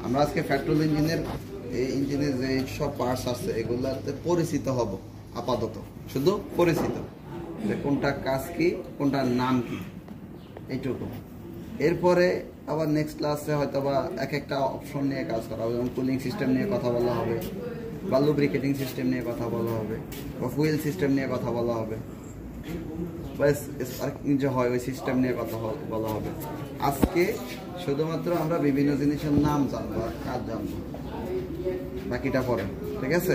আমরা আজকে পেট্রোল ইঞ্জিনের যে সব পার্টস আছে এগুলাতে পরিচিত হব আপাতত, শুধু পরিচিত যে কোনটা কাজ কি, কোনটার নাম কি, এইটুকু। এরপরে আবার নেক্সট ক্লাসে হয়তো বা এক একটা অপশন নিয়ে কাজ করা হবে, যেমন কুলিং সিস্টেম নিয়ে কথা বলা হবে, বা লুব্রিকেটিং সিস্টেম নিয়ে কথা বলা হবে, বা ফুয়েল সিস্টেম নিয়ে কথা বলা হবে, বা স্পার্কিং যে হয় ওই সিস্টেম নিয়ে কথা বলা হবে। আজকে শুধুমাত্র আমরা বিভিন্ন জিনিসের নাম জানবো আর কাজ জানবো, বাকিটা পরে। ঠিক আছে?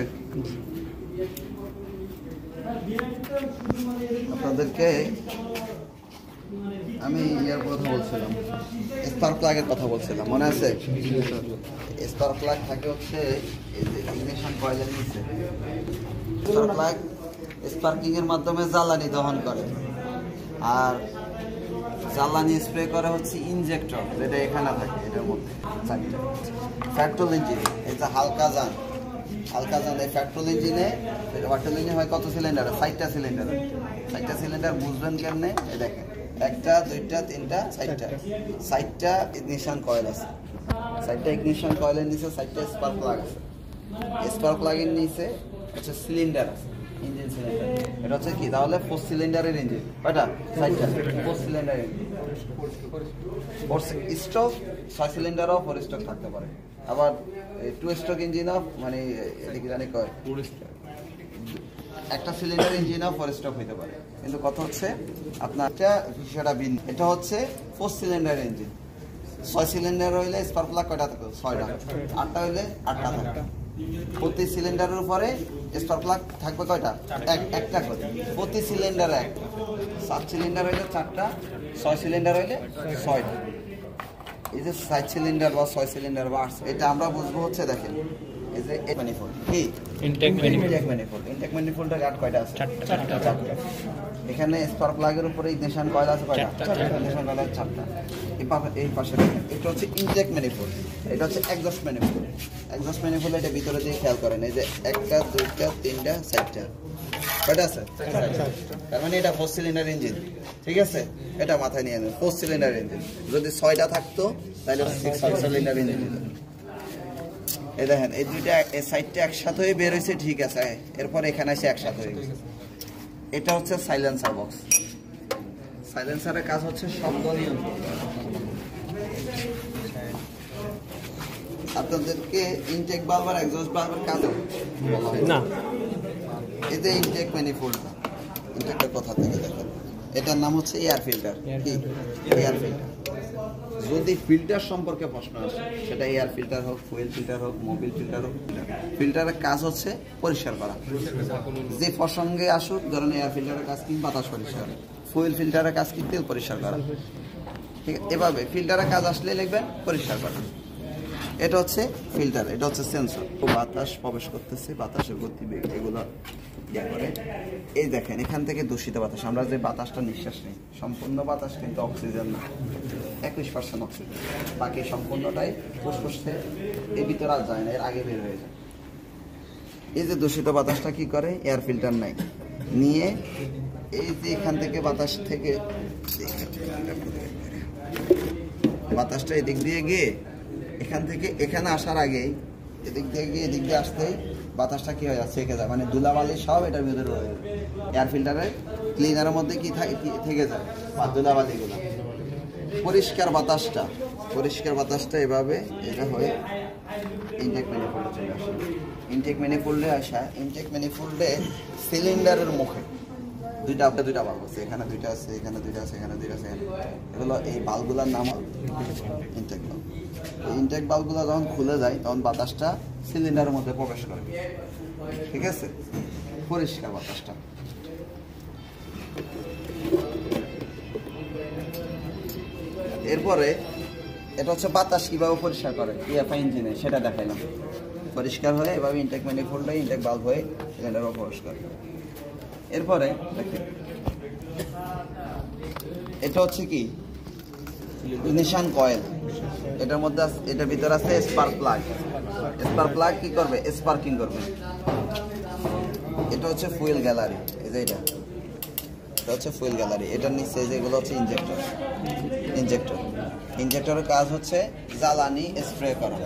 আপনাদেরকে আমি ইয়ার কথা বলছিলাম, স্পার্ক প্লাগের কথা বলছিলাম, মনে আছে? স্পার্ক প্লাগ থাকে হচ্ছে এই যে ইগনিশন কয়েলের নিচে। স্পার্ক প্লাগ স্পার্কিং এর মাধ্যমে জ্বালানি দহন করে, আর জ্বালানি স্প্রে করে হচ্ছে ইনজেক্টর, যেটা এখানে থাকে এটার মধ্যে। পেট্রোল ইঞ্জিন এই যে হালকা যান এই পেট্রোল ইঞ্জিনে হয় কত সিলিন্ডার? 4টা সিলিন্ডার। 4টা সিলিন্ডার বুঝবেন কেমনে? এই দেখেন, 1টা 2টা 3টা 4টা ইগনিশন কয়েল আছে। 4টা ইগনিশন কয়েলের নিচে 4টা স্পার্ক প্লাগ আছে। স্পার্ক প্লাগের নিচে হচ্ছে সিলিন্ডার আছে, ইঞ্জিন সিলিন্ডার। এটা হচ্ছে কি তাহলে? 4 সিলিন্ডারের ইঞ্জিন। কয়টা? 4টা 4 সিলিন্ডারের ইঞ্জিন। 4 স্ট্রোক 6 সিলিন্ডারও 4 স্ট্রোক থাকতে পারে, আবার 2 স্ট্রোক ইঞ্জিনও, মানে এদিকে জানি কয় একটা সিলিন্ডার ইঞ্জিনও 4 স্ট্রোক হইতে পারে। কিন্তু কথা হচ্ছে আপনার বিষয়টা ভিন্ন। এটা হচ্ছে 4 সিলিন্ডার ইঞ্জিন। 6 সিলিন্ডার হইলে স্পার্ক প্লাগ কয়টা থাকবে? 6টা। 8টা হইলে 8টা থাকবে। প্রতি সিলিন্ডারের উপরে স্পার্ক প্লাগ থাকবে কয়টা? একটা করে। প্রতি সিলিন্ডারে একটা। 7 সিলিন্ডার হইলে 4টা, 6 সিলিন্ডার হইলে 6টা। এই যে 7 সিলিন্ডার বা 6 সিলিন্ডার বা 8, এটা আমরা বুঝবো হচ্ছে দেখেন এই যে ম্যানিফোল্ড কি ইনটেক ম্যানিফোল্ড। ইনটেক ম্যানিফোল্ডের গাট কয়টা আছে? 4টা। এখানে স্পার্ক প্লাগের উপরে ইগনিশন কয়েল আছে কয়টা? 4টা। ইগনিশন কয়েল আছে 4টা। এই পাশে এটা হচ্ছে ইনটেক ম্যানিফোল্ড, এটা হচ্ছে এক্সস্ট ম্যানিফোল্ড। এক্সস্ট ম্যানিফোল্ড এটা ভিতরে দিয়ে খেয়াল করেন, এই যে 1টা 2টা 3টা 4টা কয়টা আছে? তার মানে এটা 4 সিলিন্ডার ইঞ্জিন। ঠিক আছে? এটা মাথায় নিয়ে নেন, 4 সিলিন্ডার ইঞ্জিন। যদি 6টা থাকতো তাহলে 6 সিলিন্ডার ইঞ্জিন। এই দেখেন এই দুইটা সাইডটা একসাথে হয়ে বের হয়েছে, ঠিক আছে। এরপর এখানে এসে একসাথে হয়ে গেছে। এটা হচ্ছে সাইলেন্সার বক্স। সাইলেন্সারের কাজ হচ্ছে শব্দ নিয়ন্ত্রণ। আপনাদেরকে ইনটেক ভালভ আর এক্সস্ট ভালভের কাজ বলা হয় না। এই যে ইনটেক ম্যানিফোল্ডটা, ইনটেকের কথা থেকে দেখেন, এটার নাম হচ্ছে এয়ার ফিল্টার। কি? Air filter. যদি ফিল্টার সম্পর্কে প্রশ্ন আসে, সেটা এয়ার ফিল্টার হোক, ফুয়েল ফিল্টার হোক, মোবিল ফিল্টার হোক, ফিল্টারের কাজ হচ্ছে পরিষ্কার করা। যে প্রসঙ্গে আসুক, ধরেন এয়ার ফিল্টারের কাজ কি? বাতাস পরিষ্কার। ফুয়েল ফিল্টারের কাজ কি? তেল পরিষ্কার করা। ঠিক আছে? এভাবে ফিল্টারের কাজ আসলে লিখবেন পরিষ্কার করা। এটা হচ্ছে ফিল্টার, এটা হচ্ছে সেন্সর। বাতাস প্রবেশ করতেছে, বাতাসের গতিবেগ এগুলো ইয়ে করে। এই দেখেন এখান থেকে দূষিত বাতাস, আমরা যে বাতাসটা নিঃশ্বাস নিই, সম্পূর্ণ বাতাস কিন্তু অক্সিজেন না, 21% অক্সিজেন। বাকি সম্পূর্ণটাই ফুসফুসে, এর ভিতরে আর যায় না, এর আগে বের হয়ে যায়। এই যে দূষিত বাতাসটা কি করে? এয়ার ফিল্টার নাই নিয়ে এই যে এখান থেকে বাতাস থেকে বাতাসটা এদিক দিয়ে গিয়ে এখান থেকে এখানে আসার আগেই এদিক দিয়ে গিয়ে এদিক দিয়ে আসতেই বাতাসটা কি হয়ে যাচ্ছে? থেকে যায়, মানে ধুলাবালি সব এটার ভিতরে রয়ে যায়। এয়ার ফিল্টারের ক্লিনারের মধ্যে কি থেকে যায়? ধুলাবালিগুলো। পরিষ্কার বাতাসটা এভাবে এটা হয়ে ইনটেক ম্যানিফোল্ডে চলে আসে। ইনটেক ম্যানিফোল্ডে আসা, ইনটেক ম্যানিফোল্ডে সিলিন্ডারের মুখে দুইটা বাল্ব আছে, এখানে 2টা আছে, এখানে 2টা আছে, এখানে 2টা আছে। এগুলো এই বাল্বগুলোর নাম ইনটেক বাল্ব। এই ইনটেক বাল্বগুলো যখন খুলে যায় তখন বাতাসটা সিলিন্ডারের মধ্যে প্রবেশ করে। ঠিক আছে? পরিষ্কার বাতাসটা। এরপরে এটা হচ্ছে বাতাস কিভাবে পরিষ্কার করে ইএফআই ইঞ্জিনে, সেটা দেখাইলাম। পরিষ্কার হয়ে এভাবে ইনটেক ম্যানিফোল্ডে ইনটেক বাল্ব হয়ে সিলিন্ডারও প্রবেশ করে। এরপরে দেখেন এটা হচ্ছে কি? Ignition coil. এটার মধ্যে এটার ভিতরে আছে স্পার্ক প্লাগ। স্পার্ক প্লাগ কি করবে? স্পার্কিং করবে। এটা হচ্ছে ফুয়েল গ্যালারি। এই যে এটা হচ্ছে ফুয়েল গ্যালারি। এটার নিচে যেগুলো হচ্ছে ইঞ্জেক্টর। ইঞ্জেক্টরের কাজ হচ্ছে জ্বালানি স্প্রে করা।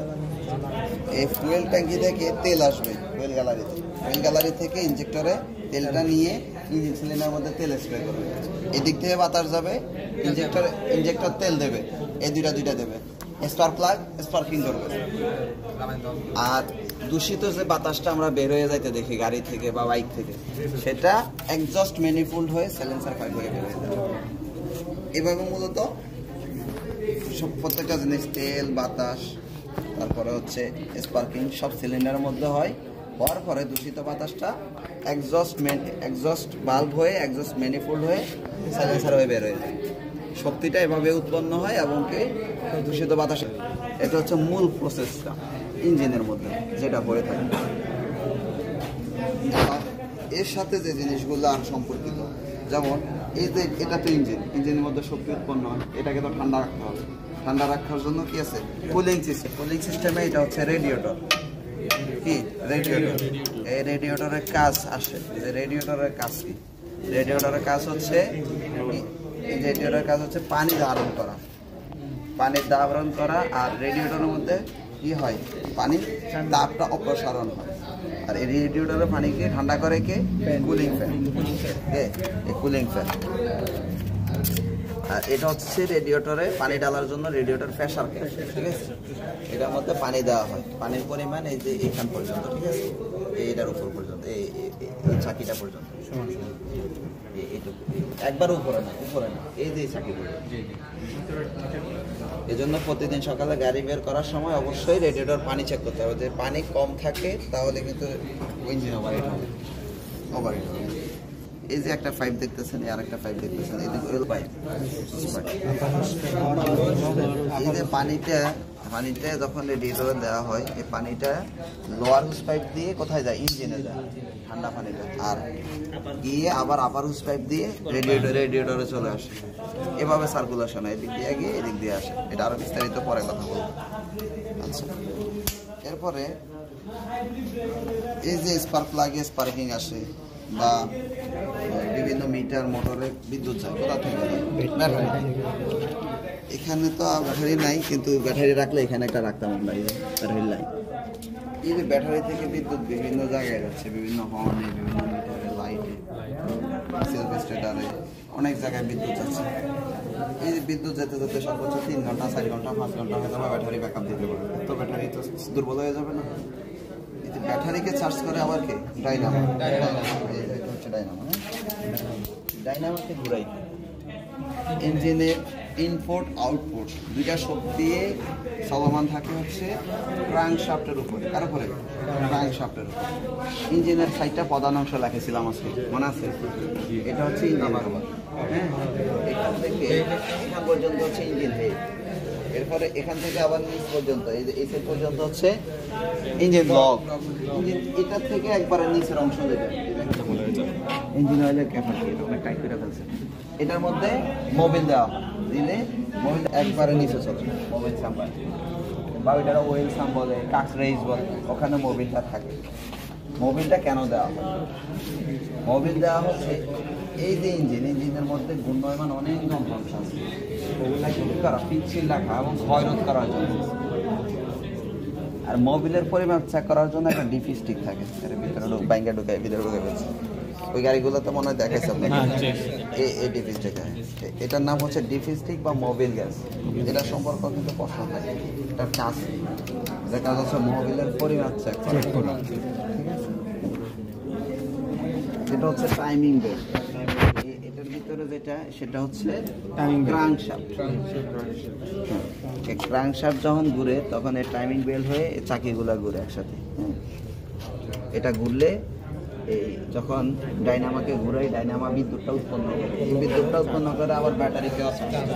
এই ফুয়েল ট্যাঙ্কি থেকে তেল আসবে ফুয়েল গ্যালারি থেকে ইঞ্জেক্টরে তেলটা নিয়ে ইঞ্জিন সিলিন্ডারের মধ্যে তেল স্প্রে করবে। এদিক থেকে বাতাস যাবে, ইঞ্জেক্টর তেল দেবে, এই দুইটা দেবে, স্পার্ক প্লাগ স্পার্কিং করবে। আর দূষিত যে বাতাসটা আমরা বের হয়ে যাইতে দেখি গাড়ি থেকে বা বাইক থেকে, সেটা এক্সজস্ট ম্যানিফোল্ড হয়ে সাইলেন্সার পাইপ থেকে বের হয়ে যাবে। এভাবে মূলত সব প্রত্যেকটা জিনিস তেল, বাতাস, তারপরে হচ্ছে স্পার্কিং সব সিলিন্ডারের মধ্যে হয়। হওয়ার পরে দূষিত বাতাসটা এক্সজস্ট বাল্ব হয়ে এক্সজস্ট ম্যানিফোল্ড হয়ে সাইলেন্সার হয়ে বের হয়ে যায়। শক্তিটা এভাবে উৎপন্ন হয় এবং কি দূষিত বাতাস। এটা হচ্ছে মূল প্রসেসটা ইঞ্জিনের মধ্যে যেটা হয়ে থাকে। এর সাথে যে জিনিসগুলো আর সম্পর্কিত, যেমন এই যে এটা তো ইঞ্জিনের মধ্যে শক্তি উৎপন্ন হয়, এটাকে তো ঠান্ডা রাখতে হবে। ঠান্ডা রাখার জন্য কি আছে? কুলিং সিস্টেমে এটা হচ্ছে রেডিয়েটর। কি রেডিয়েটর? এই রেডিয়েটরের কাজ আসে যে রেডিয়েটরের কাজ কি? রেডিয়েটরের কাজ হচ্ছে পানির আবরণ করা। আর রেডিয়েটরের মধ্যে কি হয়? পানির তাপটা অপসারণ হয়। আর এই রেডিয়েটরের পানিকে ঠান্ডা করে কে? Cooling fan. Cooling fan. আর এটা হচ্ছে রেডিয়েটরে পানি ডালার জন্য রেডিয়েটর প্রেসার ক্যাপ। ঠিক আছে, এটার মধ্যে পানি দেওয়া হয়। পানির পরিমাণ এই যে এইখান পর্যন্ত, ঠিক আছে, এইটার উপর পর্যন্ত, এই চাকিটা পর্যন্ত, এইটুকু, একবার উপরে না, এই যে চাকি পর্যন্ত। এই জন্য প্রতিদিন সকালে গাড়ি বের করার সময় অবশ্যই রেডিয়েটর পানি চেক করতে হবে। যে পানি কম থাকে তাহলে কিন্তু ইঞ্জিন ওভারহিট হবে। এই যে একটা পাইপ দেখতেছেন, আর একটা পাইপ দেখতেছেন, এই অয়েল পাইপ। এই যে পানিটা যখন রেডিয়েটরে দেওয়া হয়, এই পানিটা লোয়ার হুস পাইপ দিয়ে কোথায় যায়? ইঞ্জিনে যায় ঠান্ডা পানিটা, আর গিয়ে আবার আপার হুস পাইপ দিয়ে রেডিয়েটরে চলে আসে। এভাবে সার্কুলেশন হয়, এদিক দিয়ে গিয়ে এদিক দিয়ে আসে। এটা আরো বিস্তারিত পরে কথা বলবো। আচ্ছা, এরপরে এই যে স্পার্ক প্লাগে স্পার্কিং আসে বা বিভিন্ন মিটার মোটরে বিদ্যুৎ যায়, কোথা থেকে? ব্যাটারি। এখানে তো ব্যাটারি নাই, কিন্তু ব্যাটারি রাখলে এখানে একটা রাখতাম আমরা, এই ব্যাটারি লাইন। এই যে ব্যাটারি থেকে বিদ্যুৎ বিভিন্ন জায়গায় যাচ্ছে, বিভিন্ন হর্নে, বিভিন্ন মিটারে, লাইটে, সেলফ স্টার্টারে, অনেক জায়গায় বিদ্যুৎ যাচ্ছে। এই যে বিদ্যুৎ যেতে যেতে সর্বোচ্চ 3 ঘন্টা, 4 ঘন্টা, 5 ঘন্টা হয়তো ব্যাটারি ব্যাকআপ দিতে পারবে। তো ব্যাটারি তো দুর্বল হয়ে যাবে না? ব্যাটারিকে চার্জ করে আবার কি? ডাইনামো। ডাইনামোকে ঘুরাই ইঞ্জিনের ইনপুট আউটপুট দুইটা শক্তি চলমান থাকে হচ্ছে ক্র্যাঙ্কশ্যাফটের উপরে। কার উপরে? ক্র্যাঙ্কশ্যাফটের উপরে। ইঞ্জিনের 6টা প্রধান অংশ লিখেছিলাম আজকে, মনে আছে? এটা হচ্ছে ইঞ্জিন। হ্যাঁ, এখান থেকে এখান পর্যন্ত হচ্ছে ইঞ্জিন হেড। এরপরে এখান থেকে আবার নিচ পর্যন্ত, এই যে এই সাইড পর্যন্ত হচ্ছে ইঞ্জিন ব্লক। এটা থেকে একবারে নিচের অংশ যেটা ইঞ্জিন অয়েলের ক্যাপাসিটি, অনেক টাইট করে ফেলছে। এটার মধ্যে মোবিল দেওয়া দিলে মোবিল একবারে নিচে চলে, মোবিল সাম্বার বা ওইটার ওয়েল সাম বলে, কাকরেজ বলে, ওখানে মোবিলটা থাকে। মোবিলটা কেন দেওয়া হয়? মোবিল দেওয়া হচ্ছে এই যে ইঞ্জিনের মধ্যে ঘূর্ণয়মান অনেক যন্ত্রাংশ আছে, ওগুলা কি করা? পিচ্ছিল রাখা এবং ক্ষয়রোধ করার জন্য। আর মোবিলের পরিমাপ চেক করার জন্য একটা ডিপি স্টিক থাকে, এর ভিতরে ভিতরে ঢুকে ফেলছে। ওই গাড়িগুলো তো মনে হয় দেখাইছে আপনাকে, এই ডিপি স্টিক। এটার নাম হচ্ছে ডিপি স্টিক বা মোবিল গ্যাস। এটা সম্পর্ক কিন্তু প্রশ্ন থাকে। এটার কাজ, যে কাজ হচ্ছে মোবিলের পরিমাপ চেক করা। ঠিক আছে, এটা হচ্ছে টাইমিং বেল্ট। এটার ভিতরে যেটা, সেটা হচ্ছে ক্র্যাঙ্কশ্যাফট। ক্র্যাঙ্কশ্যাফট যখন ঘুরে তখন এই টাইমিং বেল্ট হয়ে চাকিগুলো ঘুরে একসাথে। এটা ঘুরলে এই যখন ডাইনামাকে ঘুরাই, ডাইনামা বিদ্যুৎটা উৎপন্ন করে। এই বিদ্যুৎটা উৎপন্ন করে আবার ব্যাটারিকে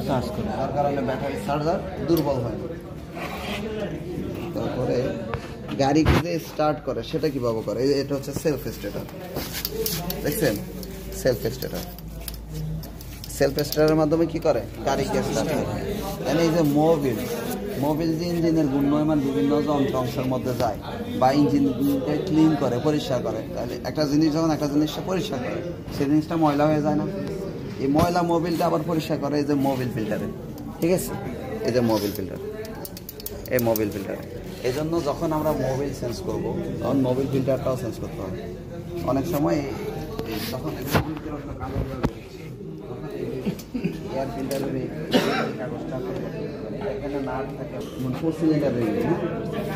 চার্জ করে, তার কারণে ব্যাটারি চার্জার দুর্বল হয়। তারপরে গাড়িকে যে স্টার্ট করে সেটা কিভাবে করে? এটা হচ্ছে সেলফ স্টার্টার। দেখছেন, সেলফ স্টার্টারের মাধ্যমে কি করে? গাড়িকে স্টার্ট করে। এই যে মোবিল যে ইঞ্জিনের ঘূর্ণয়মান বিভিন্ন যন্ত্রাংশের মধ্যে যায় বা ইঞ্জিনকে ক্লিন করে, পরিষ্কার করে। তাহলে একটা জিনিস যখন একটা জিনিসটা পরিষ্কার করে, সেই জিনিসটা ময়লা হয়ে যায় না? এই ময়লা মোবিলটা আবার পরিষ্কার করে এই যে মোবিল ফিল্টারে, ঠিক আছে? এই যে মোবিল ফিল্টার, এই মোবিল ফিল্টারে। এই জন্য যখন আমরা মোবিল চেঞ্জ করব তখন মোবিল ফিল্টারটাও চেঞ্জ করতে হবে। অনেক সময় যখন এয়ার ফিল্টারের এই কাগজটা এখানে না থাকে, 4 সিলিন্ডারের ইঞ্জিন,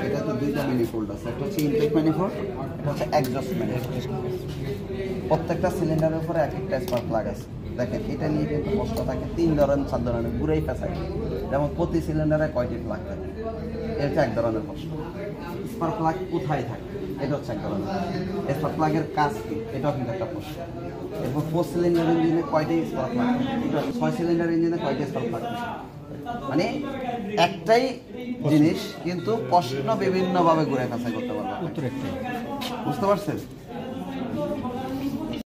এটাতে দুইটা ম্যানিফোল্ড আছে, একটা হচ্ছে ইনটেক ম্যানিফোল্ড, এটা হচ্ছে এক্সজস্ট ম্যানিফোল্ড। প্রত্যেকটা সিলিন্ডারের উপরে এক একটা স্পার্ক প্লাগ আছে। দেখেন এটা নিয়ে কিন্তু কষ্ট থাকে, 3 ধরনের 4 ধরনের ঘুরেই ফেসায়। যেমন প্রতি সিলিন্ডারে কয়টি প্লাগ থাকে, এটা এক ধরনের প্রশ্ন। স্পার্ক প্লাগ কোথায় থাকে, এটা হচ্ছে এক ধরনের। স্পার্ক প্লাগের কাজ কি, এটাও কিন্তু একটা প্রশ্ন। এরপর 4 সিলিন্ডার ইঞ্জিনে কয়টি স্পার্ক প্লাগ থাকে, এটা 6 সিলিন্ডার ইঞ্জিনে কয়টি স্পার্ক প্লাগ থাকে। মানে একটাই জিনিস কিন্তু প্রশ্ন বিভিন্নভাবে ঘুরে ফেসাই করতে পারবে, উত্তর একটাই। বুঝতে পারছেন?